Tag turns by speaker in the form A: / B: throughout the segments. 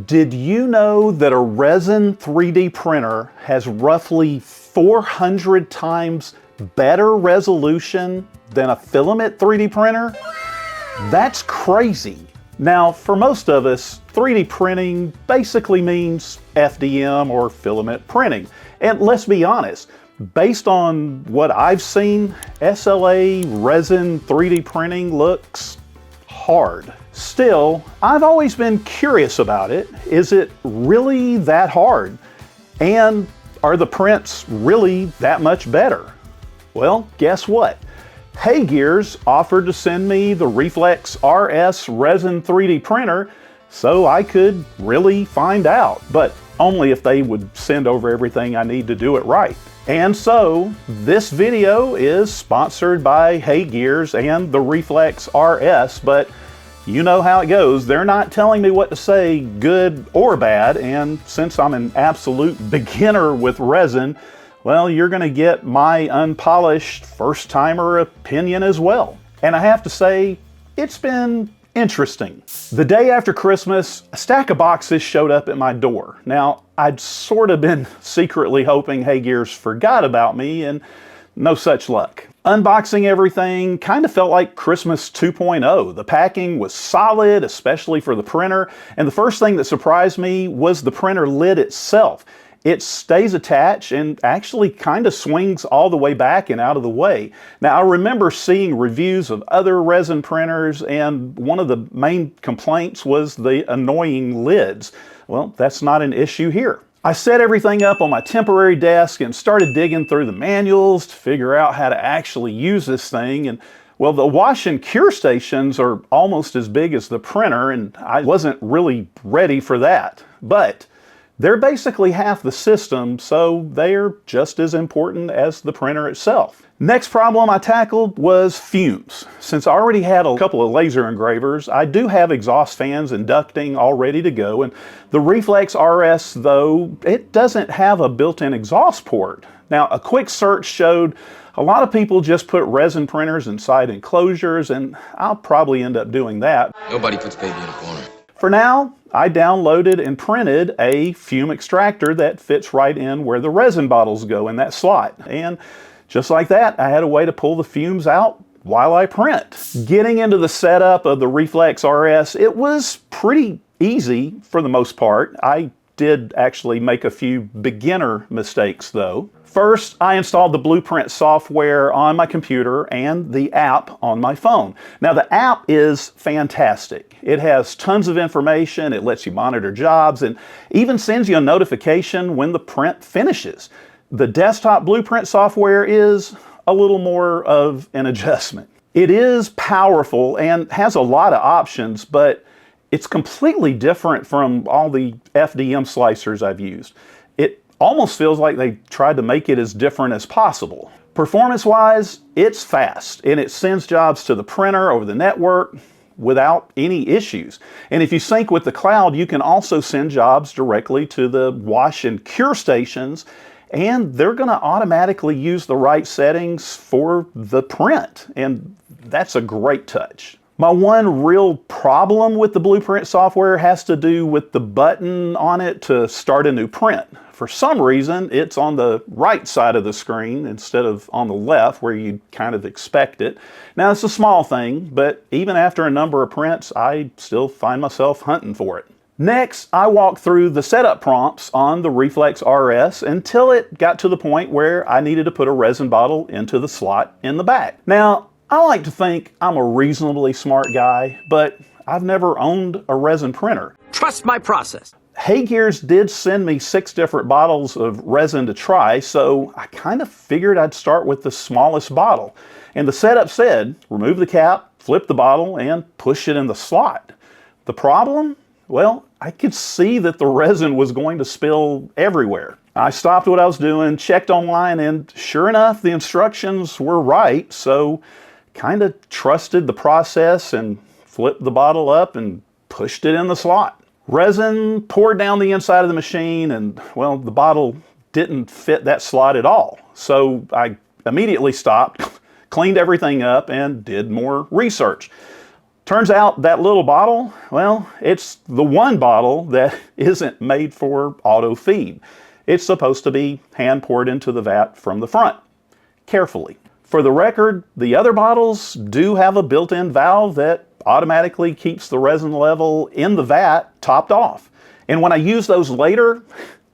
A: Did you know that a resin 3D printer has roughly 400 times better resolution than a filament 3D printer? That's crazy. Now, for most of us, 3D printing basically means FDM or filament printing. And let's be honest, based on what I've seen, SLA resin 3D printing looks hard. Still, I've always been curious about it. Is it really that hard? And are the prints really that much better? Well, guess what? HeyGears offered to send me the Reflex RS Resin 3D printer so I could really find out, but only if they would send over everything I need to do it right. And so this video is sponsored by HeyGears and the Reflex RS, but you know how it goes. They're not telling me what to say, good or bad, and since I'm an absolute beginner with resin, well, you're gonna get my unpolished first-timer opinion as well. And I have to say, it's been interesting. The day after Christmas, a stack of boxes showed up at my door. Now, I'd sort of been secretly hoping HeyGears forgot about me, and no such luck. Unboxing everything kind of felt like Christmas 2.0. The packing was solid, especially for the printer, and the first thing that surprised me was the printer lid itself. It stays attached and actually kind of swings all the way back and out of the way. Now, I remember seeing reviews of other resin printers, and one of the main complaints was the annoying lids. Well, that's not an issue here. I set everything up on my temporary desk and started digging through the manuals to figure out how to actually use this thing. And well, the wash and cure stations are almost as big as the printer, and I wasn't really ready for that. But they're basically half the system, so they're just as important as the printer itself. Next problem I tackled was fumes. Since I already had a couple of laser engravers, I do have exhaust fans and ducting all ready to go, and the Reflex RS, though, it doesn't have a built-in exhaust port. Now, a quick search showed a lot of people just put resin printers inside enclosures, and I'll probably end up doing that.
B: Nobody puts baby in a corner.
A: For now, I downloaded and printed a fume extractor that fits right in where the resin bottles go in that slot. And just like that, I had a way to pull the fumes out while I print. Getting into the setup of the Reflex RS, it was pretty easy for the most part. I did actually make a few beginner mistakes though. First, I installed the Blueprint software on my computer and the app on my phone. Now, the app is fantastic. It has tons of information, it lets you monitor jobs, and even sends you a notification when the print finishes. The desktop Blueprint software is a little more of an adjustment. It is powerful and has a lot of options, but it's completely different from all the FDM slicers I've used. It almost feels like they tried to make it as different as possible. Performance-wise, it's fast, and it sends jobs to the printer over the network without any issues. And if you sync with the cloud, you can also send jobs directly to the wash and cure stations, and they're going to automatically use the right settings for the print, and that's a great touch. My one real problem with the Blueprint software has to do with the button on it to start a new print. For some reason, it's on the right side of the screen instead of on the left where you kind of expect it. Now, it's a small thing, but even after a number of prints, I still find myself hunting for it. Next, I walked through the setup prompts on the Reflex RS until it got to the point where I needed to put a resin bottle into the slot in the back. Now, I like to think I'm a reasonably smart guy, but I've never owned a resin printer.
C: Trust my process.
A: HeyGears did send me 6 different bottles of resin to try, so I kind of figured I'd start with the smallest bottle. And the setup said, remove the cap, flip the bottle, and push it in the slot. The problem? Well, I could see that the resin was going to spill everywhere. I stopped what I was doing, checked online, and sure enough, the instructions were right, so kind of trusted the process and flipped the bottle up and pushed it in the slot. Resin poured down the inside of the machine, and well, the bottle didn't fit that slot at all. So I immediately stopped, cleaned everything up, and did more research. Turns out that little bottle, well, it's the one bottle that isn't made for auto feed. It's supposed to be hand poured into the vat from the front, carefully. For the record, the other bottles do have a built-in valve that automatically keeps the resin level in the vat topped off. And when I used those later,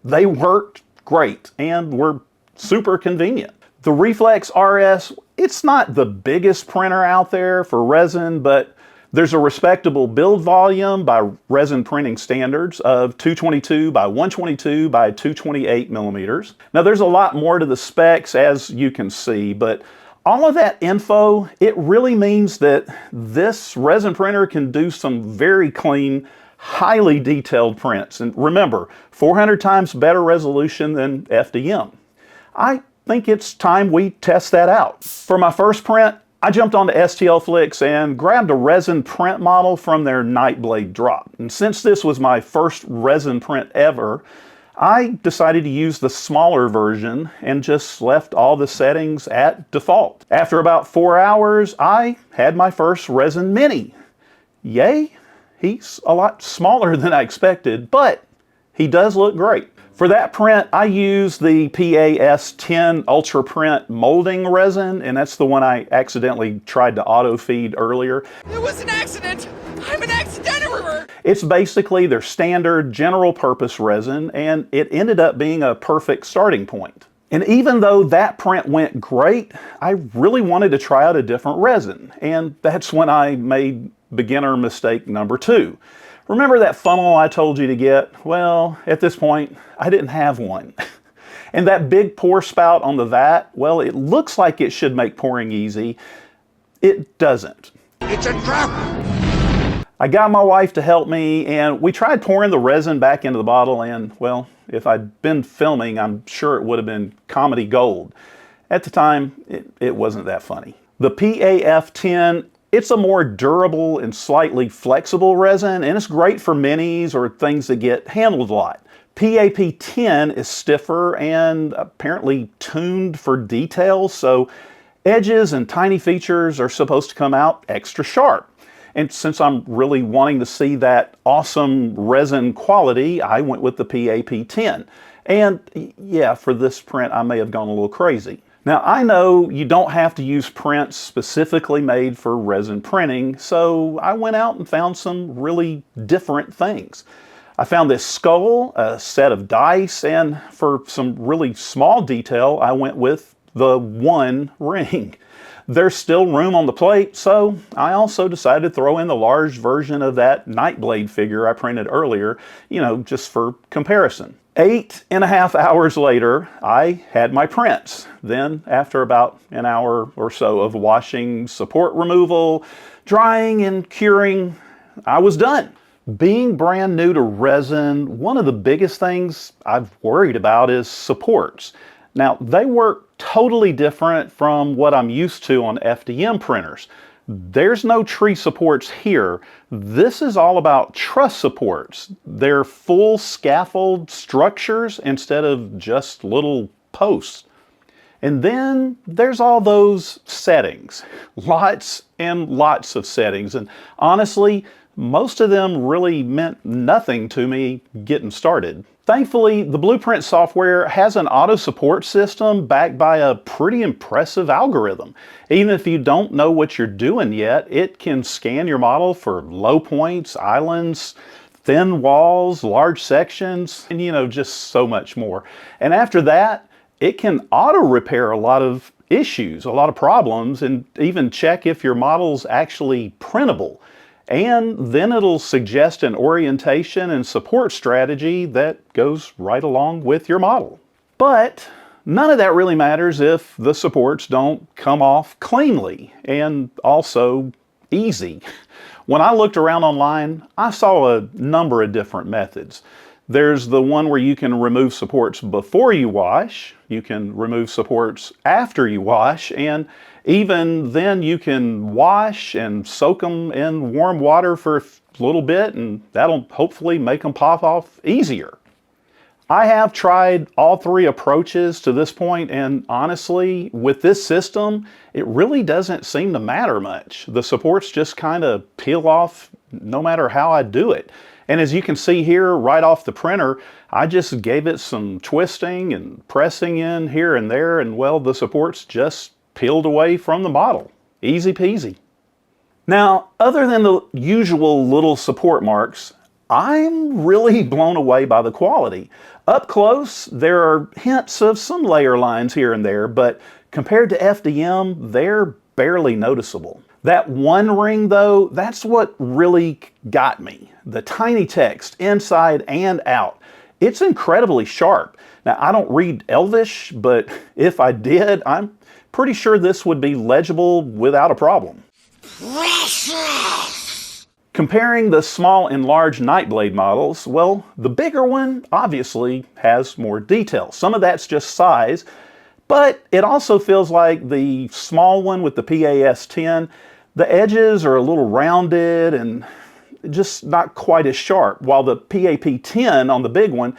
A: they worked great and were super convenient. The Reflex RS, it's not the biggest printer out there for resin, but there's a respectable build volume by resin printing standards of 222 by 122 by 228 millimeters. Now there's a lot more to the specs, as you can see, but all of that info, it really means that this resin printer can do some very clean, highly detailed prints. And remember, 400 times better resolution than FDM. I think it's time we test that out. For my first print, I jumped onto STLFlix and grabbed a resin print model from their Nightblade drop. And since this was my first resin print ever, I decided to use the smaller version and just left all the settings at default. After about 4 hours, I had my first Resin Mini. Yay, he's a lot smaller than I expected, but he does look great. For that print, I used the PAS10 Ultra Print molding resin, and that's the one I accidentally tried to auto feed earlier.
B: It was an accident! I'm an accident-er!
A: It's basically their standard general purpose resin, and it ended up being a perfect starting point. And even though that print went great, I really wanted to try out a different resin, and that's when I made beginner mistake number 2. Remember that funnel I told you to get? Well, at this point, I didn't have one. And that big pour spout on the vat, well, it looks like it should make pouring easy. It doesn't.
B: It's a trap!
A: I got my wife to help me, and we tried pouring the resin back into the bottle, and, well, if I'd been filming, I'm sure it would have been comedy gold. At the time, it wasn't that funny. The PAF10, it's a more durable and slightly flexible resin, and it's great for minis or things that get handled a lot. PAP10 is stiffer and apparently tuned for detail, so edges and tiny features are supposed to come out extra sharp. And since I'm really wanting to see that awesome resin quality, I went with the PAP10. And yeah, for this print, I may have gone a little crazy. Now, I know you don't have to use prints specifically made for resin printing, so I went out and found some really different things. I found this skull, a set of dice, and for some really small detail, I went with the one ring. There's still room on the plate, so I also decided to throw in the large version of that Nightblade figure I printed earlier, just for comparison. 8.5 hours later, I had my prints. Then, after about an hour or so of washing, support removal, drying, and curing, I was done. Being brand new to resin, one of the biggest things I've worried about is supports. Now, they work totally different from what I'm used to on FDM printers. There's no tree supports here. This is all about truss supports. They're full scaffold structures instead of just little posts. And then there's all those settings. Lots and lots of settings. And honestly, most of them really meant nothing to me getting started. Thankfully, the Blueprint software has an auto support system backed by a pretty impressive algorithm. Even if you don't know what you're doing yet, it can scan your model for low points, islands, thin walls, large sections, and just so much more. And after that, it can auto repair a lot of issues, a lot of problems, and even check if your model's actually printable. And then it'll suggest an orientation and support strategy that goes right along with your model. But none of that really matters if the supports don't come off cleanly and also easy. When I looked around online, I saw a number of different methods. There's the one where you can remove supports before you wash, you can remove supports after you wash, and even then you can wash and soak them in warm water for a little bit, and that'll hopefully make them pop off easier. I have tried all three approaches to this point, and honestly, with this system, it really doesn't seem to matter much. The supports just kind of peel off no matter how I do it. And as you can see here, right off the printer, I just gave it some twisting and pressing in here and there, and well, the supports just peeled away from the model. Easy peasy. Now, other than the usual little support marks, I'm really blown away by the quality. Up close, there are hints of some layer lines here and there, but compared to FDM, they're barely noticeable. That one ring though, that's what really got me. The tiny text inside and out. It's incredibly sharp. Now, I don't read Elvish, but if I did, I'm pretty sure this would be legible without a problem. Comparing the small and large Nightblade models, well, the bigger one obviously has more detail. Some of that's just size, but it also feels like the small one with the PAS-10, the edges are a little rounded and just not quite as sharp, while the PAP-10 on the big one,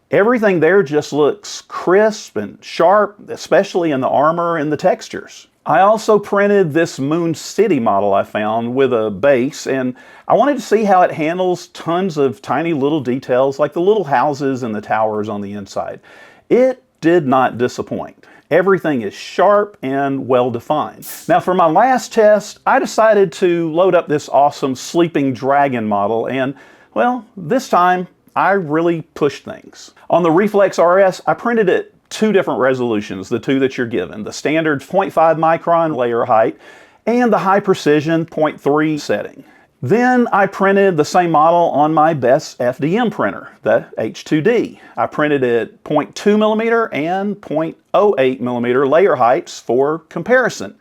A: everything there just looks crisp and sharp, especially in the armor and the textures. I also printed this Moon City model I found with a base, and I wanted to see how it handles tons of tiny little details like the little houses and the towers on the inside. It did not disappoint. Everything is sharp and well defined. Now for my last test, I decided to load up this awesome Sleeping Dragon model, and well, this time I really pushed things. On the Reflex RS, I printed it two different resolutions, the two that you're given, the standard 0.5 micron layer height and the high precision 0.3 setting. Then I printed the same model on my best FDM printer, the H2D. I printed it 0.2 millimeter and 0.08 millimeter layer heights for comparison.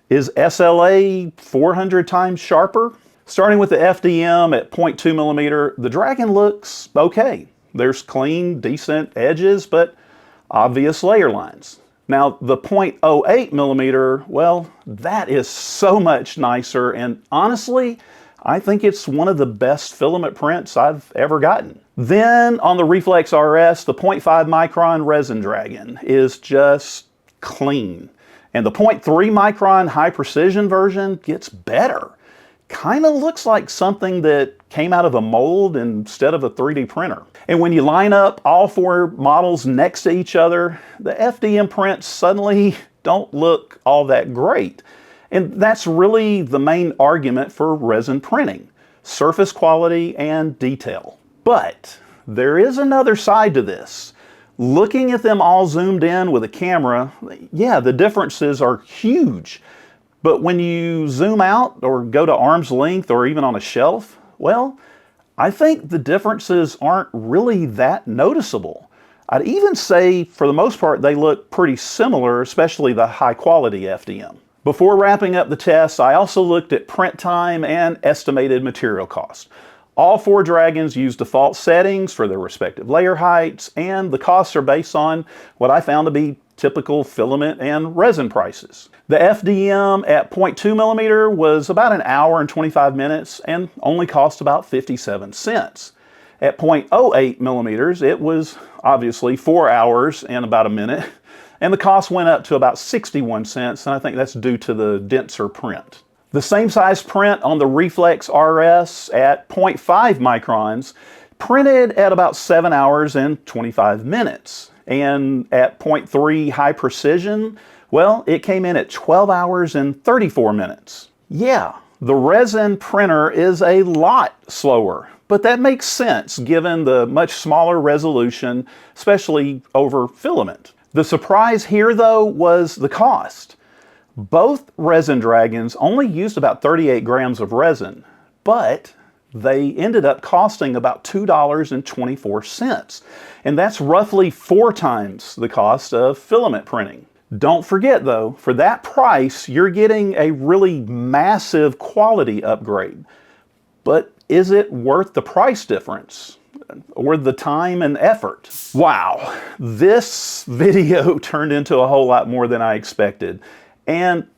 A: Is SLA 400 times sharper? Starting with the FDM at 0.2 millimeter, the Dragon looks okay. There's clean, decent edges, but obvious layer lines. Now the 0.08 millimeter, well, that is so much nicer, and honestly, I think it's one of the best filament prints I've ever gotten. Then on the Reflex RS, the 0.5 micron Resin Dragon is just clean. And the 0.3 micron high precision version gets better. Kind of looks like something that came out of a mold instead of a 3D printer. And when you line up all four models next to each other, the FDM prints suddenly don't look all that great. And that's really the main argument for resin printing: surface quality and detail. But there is another side to this. Looking at them all zoomed in with a camera, yeah, the differences are huge. But when you zoom out or go to arm's length or even on a shelf, well, I think the differences aren't really that noticeable. I'd even say, for the most part, they look pretty similar, especially the high quality FDM. Before wrapping up the test, I also looked at print time and estimated material cost. All four Dragons use default settings for their respective layer heights, and the costs are based on what I found to be typical filament and resin prices. The FDM at 0.2 millimeter was about an hour and 25 minutes and only cost about 57 cents. At 0.08 millimeters, it was obviously 4 hours and about a minute, and the cost went up to about 61 cents, and I think that's due to the denser print. The same size print on the Reflex RS at 0.5 microns printed at about 7 hours and 25 minutes. And at 0.3 high precision, well, it came in at 12 hours and 34 minutes. Yeah, the resin printer is a lot slower, but that makes sense given the much smaller resolution, especially over filament. The surprise here, though, was the cost. Both Resin Dragons only used about 38 grams of resin, but they ended up costing about $2.24. And that's roughly 4 times the cost of filament printing. Don't forget though, for that price, you're getting a really massive quality upgrade. But is it worth the price difference? Or the time and effort? Wow, this video turned into a whole lot more than I expected. And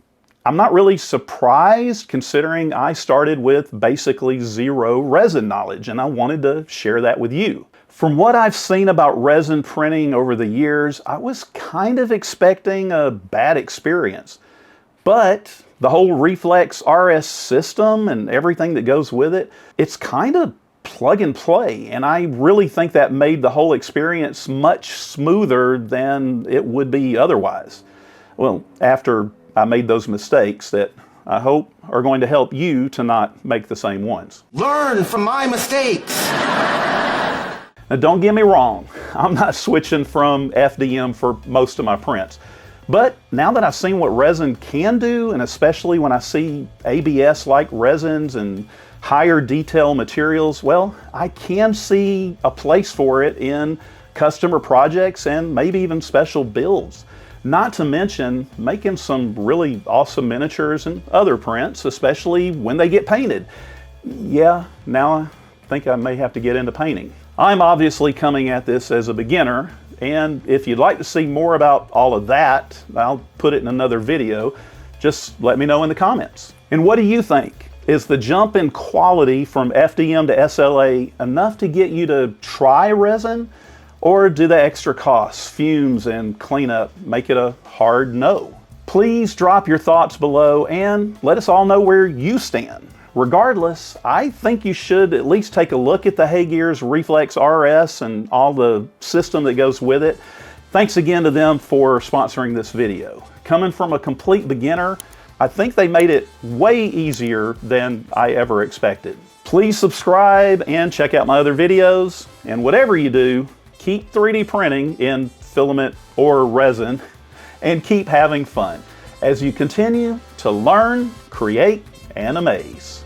A: I'm not really surprised, considering I started with basically zero resin knowledge, and I wanted to share that with you. From what I've seen about resin printing over the years, I was kind of expecting a bad experience. But the whole Reflex RS system and everything that goes with it, it's kind of plug and play. And I really think that made the whole experience much smoother than it would be otherwise. Well, after I made those mistakes that I hope are going to help you to not make the same ones.
C: Learn from my mistakes.
A: Now, don't get me wrong, I'm not switching from FDM for most of my prints. But now that I've seen what resin can do, and especially when I see ABS-like resins and higher detail materials, well, I can see a place for it in customer projects and maybe even special builds. Not to mention making some really awesome miniatures and other prints, especially when they get painted. Yeah, now I think I may have to get into painting. I'm obviously coming at this as a beginner, and if you'd like to see more about all of that, I'll put it in another video. Just let me know in the comments. And what do you think? Is the jump in quality from FDM to SLA enough to get you to try resin? Or do the extra costs, fumes, and cleanup make it a hard no? Please drop your thoughts below and let us all know where you stand. Regardless, I think you should at least take a look at the HeyGears Reflex RS and all the system that goes with it. Thanks again to them for sponsoring this video. Coming from a complete beginner, I think they made it way easier than I ever expected. Please subscribe and check out my other videos. And whatever you do, keep 3D printing in filament or resin and keep having fun as you continue to learn, create, and amaze.